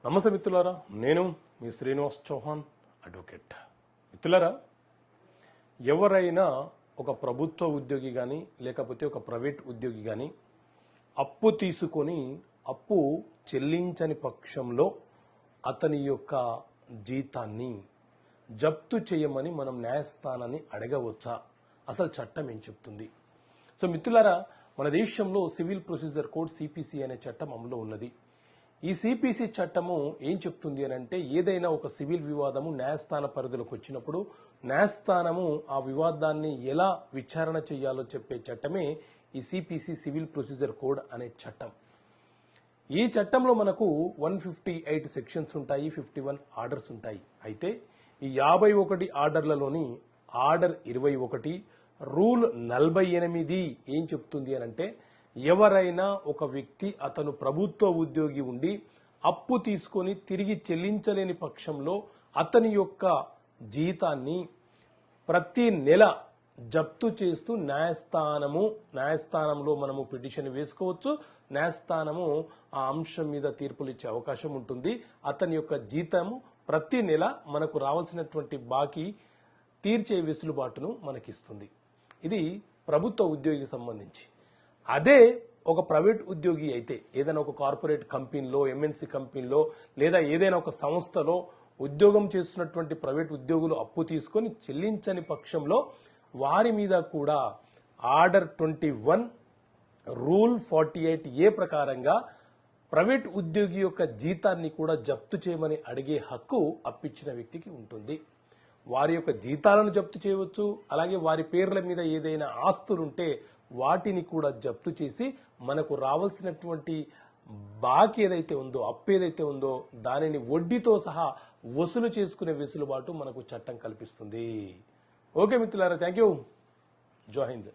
నమస్తే మిత్రులారా, నేను మీ శ్రీనివాస్ చౌహాన్ అడ్వకేట్. మిత్రులారా, ఎవరైనా ఒక ప్రభుత్వ ఉద్యోగి కానీ లేకపోతే ఒక ప్రైవేట్ ఉద్యోగి కానీ అప్పు తీసుకొని అప్పు చెల్లించని పక్షంలో అతని యొక్క జీతాన్ని జప్తు చేయమని మనం న్యాయస్థానాన్ని అడగవచ్చా? అసలు చట్టం ఏం చెప్తుంది? సో మిత్రులారా, మన దేశంలో సివిల్ ప్రొసీజర్ కోడ్ సిపిసి అనే చట్టం అమలు ఉన్నది. ఈ సిపిసి చట్టము ఏం చెప్తుంది అని అంటే, ఏదైనా ఒక సివిల్ వివాదము న్యాయస్థాన పరిధిలోకి వచ్చినప్పుడు న్యాయస్థానము ఆ వివాదాన్ని ఎలా విచారణ చేయాలో చెప్పే చట్టమే ఈ సిపిసి సివిల్ ప్రొసీజర్ కోడ్ అనే చట్టం. ఈ చట్టంలో మనకు 158 సెక్షన్స్ ఉంటాయి, 51 ఆర్డర్స్ ఉంటాయి. అయితే ఈ 51 ఆర్డర్లలోని ఆర్డర్ 21 రూల్ 48 ఏం చెప్తుంది అని అంటే, ఎవరైనా ఒక వ్యక్తి అతను ప్రభుత్వ ఉద్యోగి ఉండి అప్పు తీసుకొని తిరిగి చెల్లించలేని పక్షంలో అతని యొక్క జీతాన్ని ప్రతి నెల జప్తు చేస్తూ న్యాయస్థానంలో మనము పిటిషన్ వేసుకోవచ్చు. న్యాయస్థానము ఆ అంశం మీద తీర్పులు ఇచ్చే అవకాశం ఉంటుంది. అతని యొక్క జీతము ప్రతి నెల మనకు రావాల్సినటువంటి బాకీ తీర్చే వెసులుబాటును మనకిస్తుంది. ఇది ప్రభుత్వ ఉద్యోగికి సంబంధించి. అదే ఒక ప్రైవేట్ ఉద్యోగి అయితే, ఏదైనా ఒక కార్పొరేట్ కంపెనీలో, ఎంఎన్సీ కంపెనీలో లేదా ఏదైనా ఒక సంస్థలో ఉద్యోగం చేస్తున్నటువంటి ప్రైవేట్ ఉద్యోగులు అప్పు తీసుకొని చెల్లించని పక్షంలో వారి మీద కూడా ఆర్డర్ 21 రూల్ 48A ప్రకారంగా ప్రైవేట్ ఉద్యోగి యొక్క జీతాన్ని కూడా జప్తు చేయమని అడిగే హక్కు అప్పిచ్చిన వ్యక్తికి ఉంటుంది. వారి యొక్క జీతాలను జప్తు చేయవచ్చు. అలాగే వారి పేర్ల మీద ఏదైనా ఆస్తులుంటే వాటిని కూడా జప్తు చేసి మనకు రావాల్సినటువంటి బాకీ ఏదైతే ఉందో, అప్పు ఏదైతే ఉందో దానిని వడ్డీతో సహా వసూలు చేసుకునే వెసులుబాటు మనకు చట్టం కల్పిస్తుంది. ఓకే మిత్రులారా, థ్యాంక్ యూ. జై హింద్.